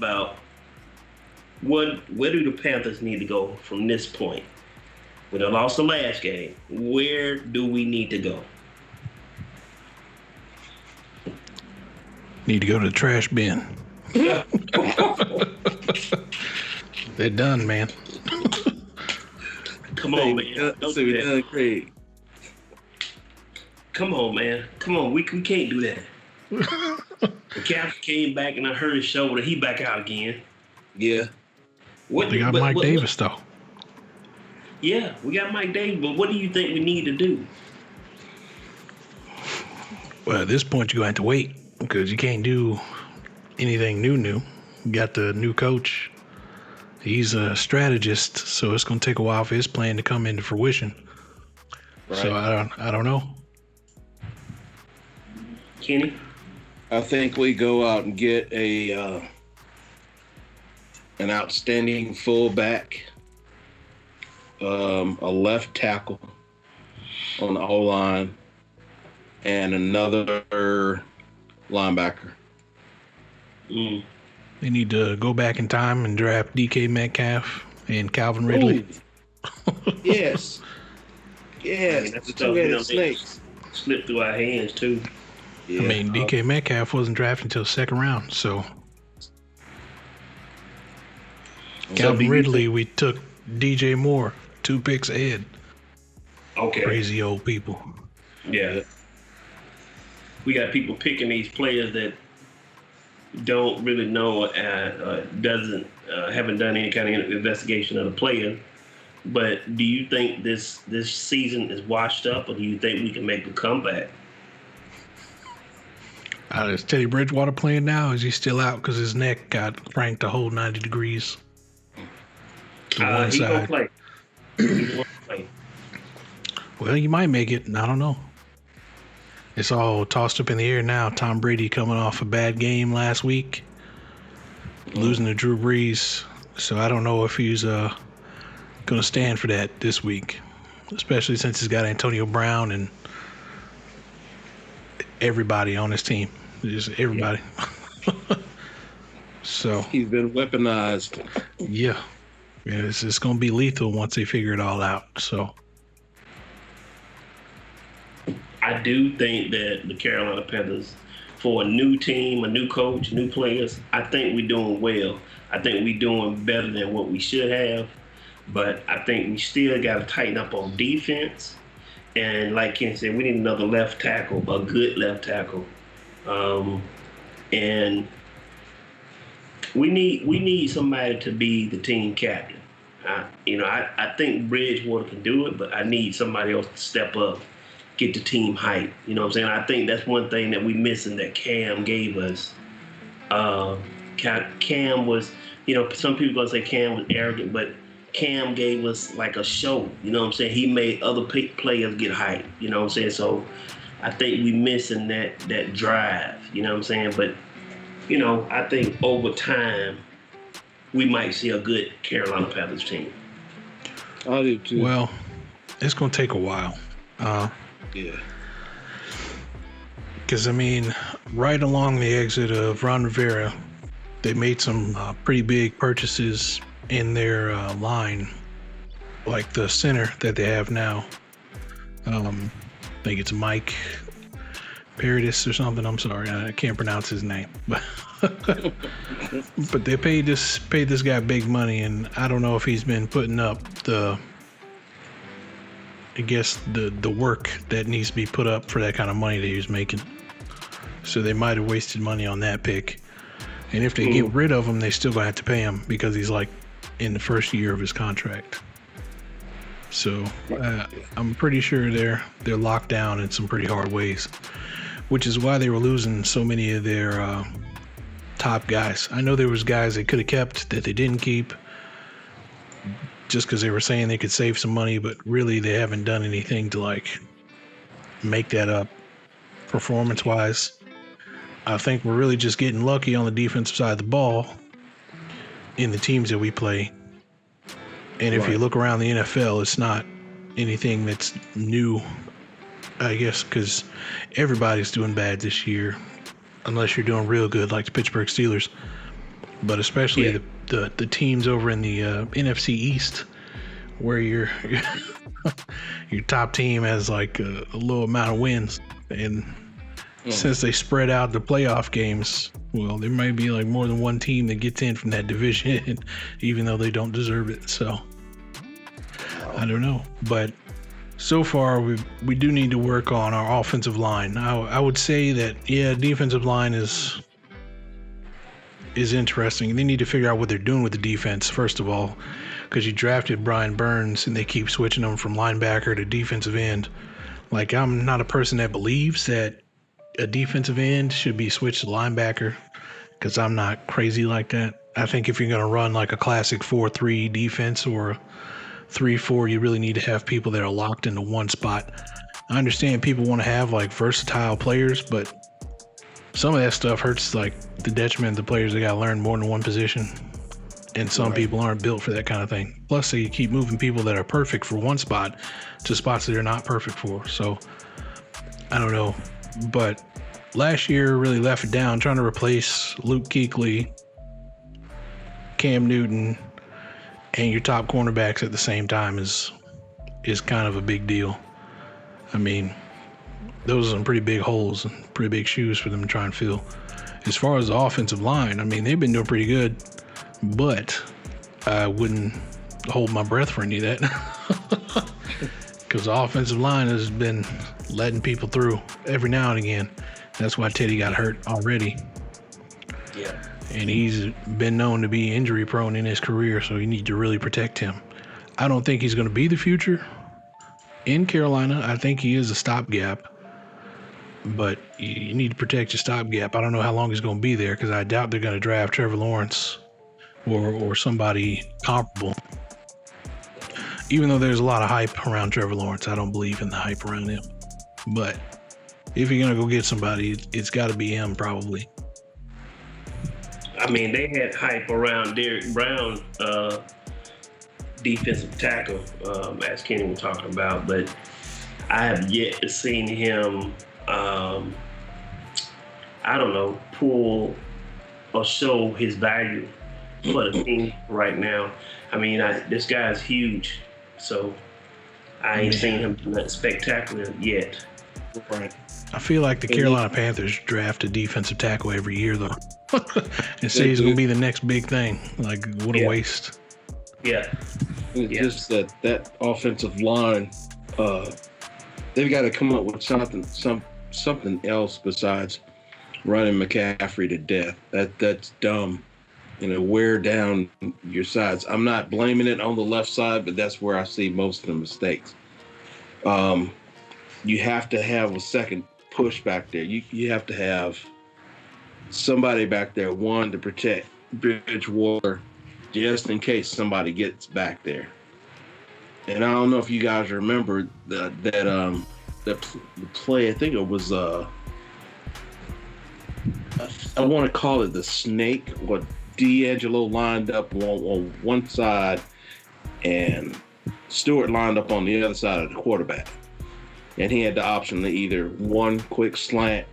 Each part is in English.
about where do the Panthers need to go from this point? We done lost the last game. Where do we need to go? Need to go to the trash bin. They're done, man. Come on, man. So we done great. Come on, man. Come on. We can't do that. The captain came back and I hurt his shoulder. He back out again. Yeah. They got Mike Davis, though. Yeah, we got Mike Davis, but what do you think we need to do? Well, at this point, you're going to have to wait because you can't do anything new. You got the new coach. He's a strategist, so it's going to take a while for his plan to come into fruition. Right. So I don't know. Kenny? I think we go out and get an outstanding fullback, a left tackle on the O-line, and another linebacker. Mm. They need to go back in time and draft DK Metcalf and Calvin Ridley. Yes. Yes. That's the two-headed snakes. Slipped through our hands, too. Yeah. I mean, DK Metcalf wasn't drafted until the second round, so. Calvin Ridley, we took DJ Moore, 2 picks ahead. Okay. Crazy old people. Yeah. We got people picking these players that don't really know, haven't done any kind of investigation of the player. But do you think this season is washed up, or do you think we can make a comeback? Is Teddy Bridgewater playing now? Is he still out because his neck got cranked a whole 90 degrees? To one side. Gonna play. Well, you might make it. I don't know. It's all tossed up in the air now. Tom Brady coming off a bad game last week, losing to Drew Brees. So I don't know if he's going to stand for that this week, especially since he's got Antonio Brown and everybody on his team. Just everybody. Yeah. So he's been weaponized. Yeah. It's going to be lethal once they figure it all out. So I do think that the Carolina Panthers, for a new team, a new coach, new players, I think we're doing well. I think we're doing better than what we should have. But I think we still got to tighten up on defense. And like Ken said, we need another left tackle, a good left tackle. And we need somebody to be the team captain. I think Bridgewater can do it, but I need somebody else to step up, get the team hype. You know what I'm saying? I think that's one thing that we missing that Cam gave us. Cam was, some people gonna say Cam was arrogant, but Cam gave us like a show. You know what I'm saying? He made other players get hype. You know what I'm saying? So I think we missing that drive. You know what I'm saying? But I think over time we might see a good Carolina Panthers team. I do too. Well, it's gonna take a while. Yeah. Because right along the exit of Ron Rivera, they made some pretty big purchases in their line, like the center that they have now. I think it's Mike Paradis or something. I'm sorry, I can't pronounce his name, but they paid this guy big money, and I don't know if he's been putting up the work that needs to be put up for that kind of money that he was making. So they might have wasted money on that pick. And if they get rid of him, they still gonna have to pay him because he's like in the first year of his contract. So I'm pretty sure they're locked down in some pretty hard ways, which is why they were losing so many of their top guys. I know there was guys they could have kept that they didn't keep just because they were saying they could save some money, but really they haven't done anything to like make that up performance-wise. I think we're really just getting lucky on the defensive side of the ball in the teams that we play. And if you look around the NFL, it's not anything that's new, I guess, because everybody's doing bad this year, unless you're doing real good like the Pittsburgh Steelers. but especially the teams over in the NFC East, where your top team has like a low amount of wins, and since they spread out the playoff games, well, there might be like more than one team that gets in from that division, even though they don't deserve it. So I don't know, but so far we do need to work on our offensive line. I would say that defensive line is interesting. They need to figure out what they're doing with the defense first of all, because you drafted Brian Burns and they keep switching them from linebacker to defensive end. Like, I'm not a person that believes that a defensive end should be switched to linebacker, because I'm not crazy like that. I think if you're going to run like a classic 4-3 defense or 3-4, you really need to have people that are locked into one spot. I understand people want to have like versatile players, but some of that stuff hurts like the detriment of the players that got to learn more than one position. And some people aren't built for that kind of thing. Plus, they keep moving people that are perfect for one spot to spots that they're not perfect for. So, I don't know. But last year really left it down. Trying to replace Luke Kuechly, Cam Newton, and your top cornerbacks at the same time is kind of a big deal. I mean, those are some pretty big holes and pretty big shoes for them to try and fill. As far as the offensive line, I mean, they've been doing pretty good, but I wouldn't hold my breath for any of that. Because the offensive line has been letting people through every now and again. That's why Teddy got hurt already. Yeah. And he's been known to be injury prone in his career, so you need to really protect him. I don't think he's going to be the future in Carolina. I think he is a stopgap, but you need to protect your stopgap. I don't know how long he's going to be there, because I doubt they're going to draft Trevor Lawrence or somebody comparable. Even though there's a lot of hype around Trevor Lawrence, I don't believe in the hype around him. But if you're going to go get somebody, it's got to be him probably. I mean, they had hype around Derrick Brown, defensive tackle, as Kenny was talking about, but I have yet to see him, I don't know, pull or show his value for the team right now. I mean, this guy's huge, so I ain't seen him do nothing spectacular yet. Right. I feel like the Carolina Panthers draft a defensive tackle every year, though, and say he's going to be the next big thing. Like, what a waste. Yeah. It's just that offensive line, they've got to come up with something else besides running McCaffrey to death. That's dumb. Wear down your sides. I'm not blaming it on the left side, but that's where I see most of the mistakes. You have to have a second push back there. You have to have somebody back there, one, to protect Bridgewater, just in case somebody gets back there. And I don't know if you guys remember the play. I think it was I want to call it the snake. What D'Angelo lined up on one side, and Stewart lined up on the other side of the quarterback. And he had the option to either one, quick slant,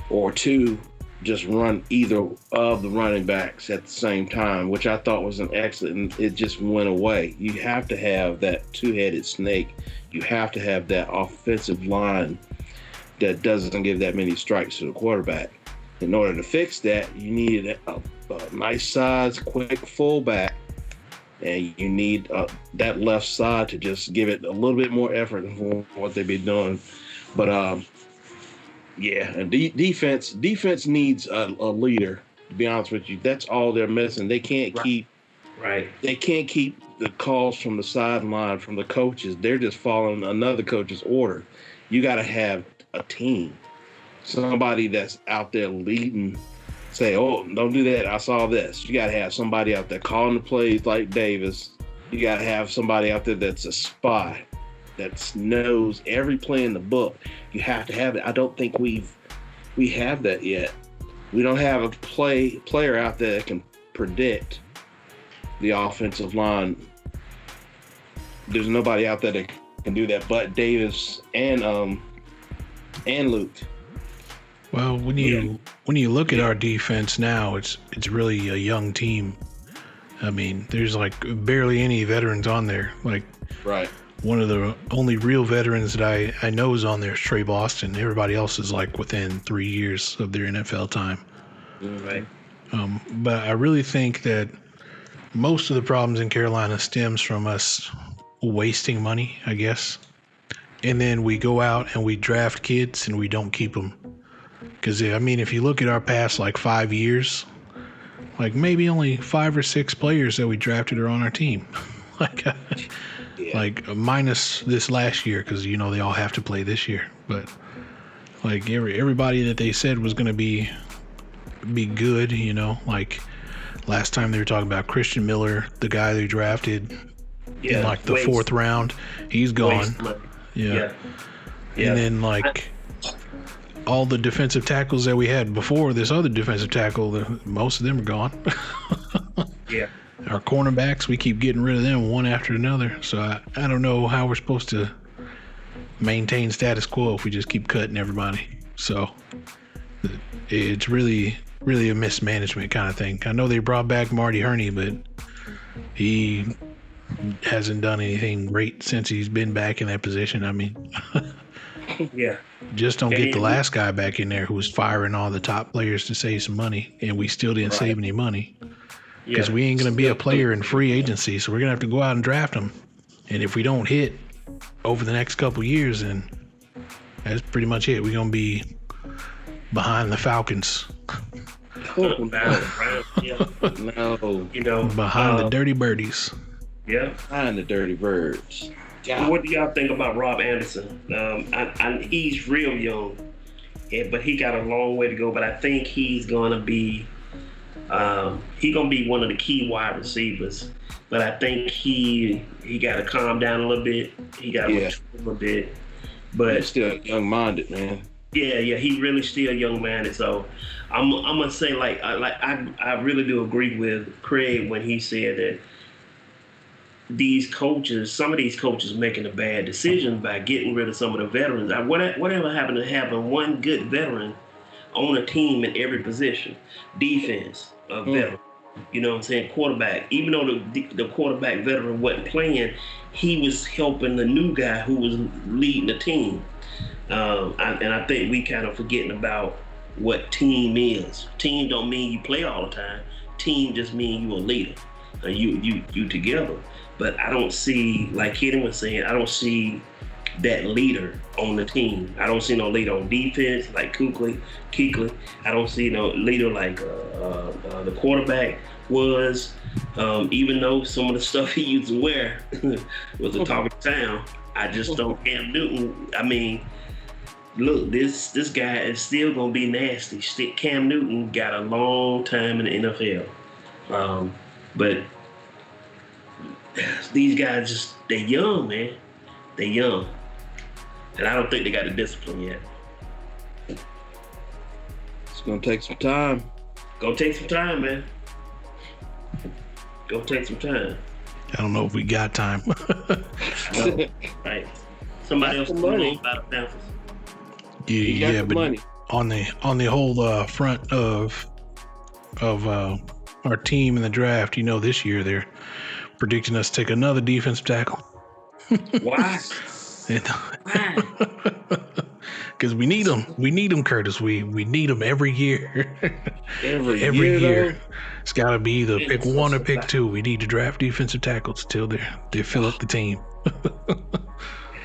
or two, just run either of the running backs at the same time, which I thought was an excellent. It just went away. You have to have that two-headed snake. You have to have that offensive line that doesn't give that many strikes to the quarterback. In order to fix that, you need a nice size, quick fullback, and you need that left side to just give it a little bit more effort than what they've been doing. But and defense needs a leader. To be honest with you, that's all they're missing. They can't keep They can't keep the calls from the sideline from the coaches. They're just following another coach's order. You got to have a team, somebody that's out there leading. Say, oh, don't do that. I saw this. You got to have somebody out there calling the plays like Davis. You got to have somebody out there that's a spy, that knows every play in the book. You have to have it. I don't think we have that yet. We don't have a player out there that can predict the offensive line. There's nobody out there that can do that but Davis and Luke. Well, when when you look at our defense now, it's really a young team. I mean, there's like barely any veterans on there. Like, Right. one of the only real veterans that I know is on there is Trey Boston. Everybody else is like within 3 years of their NFL time. Right. But I really think that most of the problems in Carolina stems from us wasting money, I guess. And then we go out and we draft kids and we don't keep them. Because, I mean, if you look at our past like 5 years, like maybe only 5 or 6 players that we drafted are on our team. Like minus this last year, because they all have to play this year. But like everybody that they said was going to be good, like last time they were talking about Christian Miller, the guy they drafted in like the 4th round. He's gone. Yeah. And then like all the defensive tackles that we had before this other defensive tackle, most of them are gone. Yeah. Our cornerbacks, we keep getting rid of them one after another. So I don't know how we're supposed to maintain status quo if we just keep cutting everybody. So it's really, really a mismanagement kind of thing. I know they brought back Marty Herney, but he hasn't done anything great since he's been back in that position. I mean, yeah. Just don't get the last guy back in there who was firing all the top players to save some money, and we still didn't save any money. Because we ain't going to be a player in free agency, so we're going to have to go out and draft them. And if we don't hit over the next couple years, then that's pretty much it. We're going to be behind the Falcons. No. Behind the Dirty Birdies. Yeah. Behind the Dirty Birds. Yeah. What do y'all think about Rob Anderson? He's real young, but he got a long way to go. But I think he's going to be one of the key wide receivers, but I think he got to calm down a little bit. He got to mature a little bit, but he's still young-minded, man. Yeah, he really still young-minded. So I'm gonna say I really do agree with Craig when he said that some of these coaches making a bad decision by getting rid of some of the veterans. Whatever happened to having one good veteran on a team in every position, defense, a veteran, you know what I'm saying, quarterback. Even though the quarterback veteran wasn't playing, he was helping the new guy who was leading the team. And I think we kind of forgetting about what team is. Team don't mean you play all the time. Team just mean you a leader. You together. But I don't see, like Keaton was saying, I don't see that leader on the team. I don't see no leader on defense like Kuechly. I don't see no leader like the quarterback was. Even though some of the stuff he used to wear was the talk of the town, I just don't. Cam Newton. I mean, look, this guy is still gonna be nasty. Cam Newton got a long time in the NFL, but these guys they're young, man. They're young. And I don't think they got the discipline yet. It's going to take some time. Gonna take some time, man. Gonna take some time. I don't know if we got time. Right. Somebody else money about the Panthers. Yeah, but money. on the whole front of our team in the draft, this year they're predicting us to take another defensive tackle. Why? Because we need them. We need them, Curtis. We need them every year. Every year. It's got to be either pick 1 or pick 2. We need to draft defensive tackles till they fill up the team.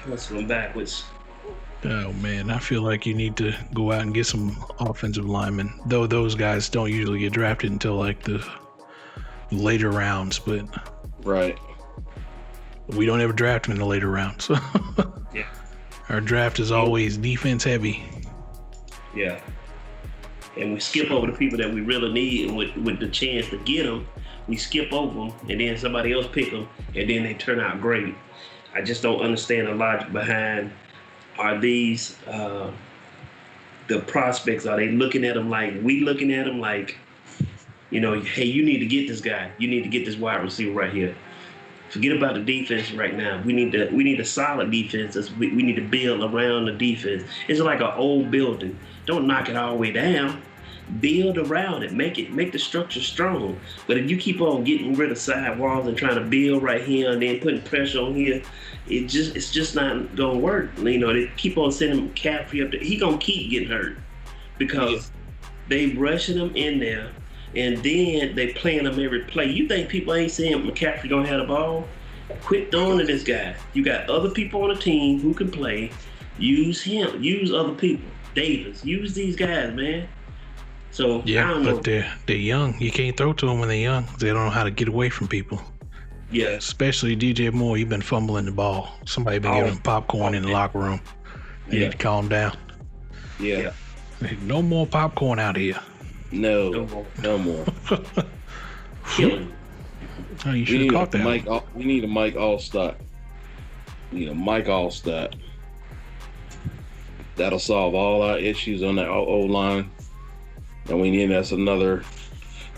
Let's go backwards. Oh, man. I feel like you need to go out and get some offensive linemen, though those guys don't usually get drafted until like the later rounds. But right. We don't ever draft them in the later rounds. Yeah. Our draft is always defense heavy. Yeah. And we skip over the people that we really need, and with the chance to get them, we skip over them, and then somebody else pick them, and then they turn out great. I just don't understand the logic behind, are these the prospects, are they looking at them like we looking at them like, hey, you need to get this guy. You need to get this wide receiver right here. Forget about the defense right now. We need a solid defense. We need to build around the defense. It's like an old building. Don't knock it all the way down. build around it, make the structure strong. But if you keep on getting rid of side walls and trying to build right here and then putting pressure on here, it's just not gonna work. You know, they keep on sending McCaffrey up there. He gonna keep getting hurt because they rushing him in there, and then they playing him every play. You think people ain't saying McCaffrey gonna have the ball? Quit throwing to this guy. You got other people on the team who can play. Use him. Use other people. Davis. Use these guys, man. So I don't know. But they're young. You can't throw to them when they're young. They don't know how to get away from people. Yeah. Especially DJ Moore. You've been fumbling the ball. Somebody been giving him popcorn in the locker room. You need to calm down. Yeah. No more popcorn out here. No more. Killing. Oh, you should have caught that. We need a Mike Allstott. That'll solve all our issues on that O-line. And we need us another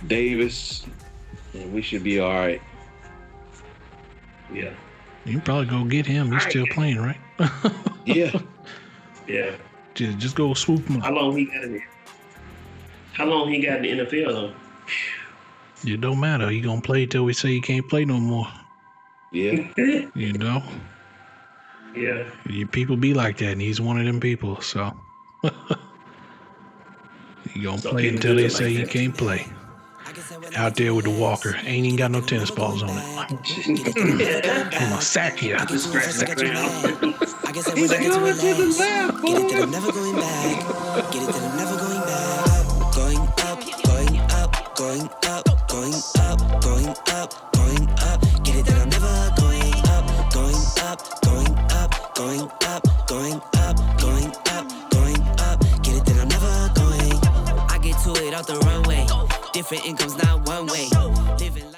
Davis, and we should be all right. Yeah. You can probably go get him. He's still playing, right? Yeah. Yeah. Just go swoop him up. How long he got in the NFL though? It don't matter. He gonna play till we say he can't play no more. Yeah. You know? Yeah. People be like that, and he's one of them people, so. He gonna play until they say he can't play. Out there with the walker. Ain't even got no tennis balls on it. I'm gonna sack you. Just scratch the ground. He's going to the left, boy. Get it that I'm never going back. Get it that I'm never going back. Going up, going up, going up, going up, going up, going up. Get it that I'm never going up, going up, going up, going up, going up, going up, going up. Get it that I'm never going. I get to it off the runway. Different incomes, not one way. Living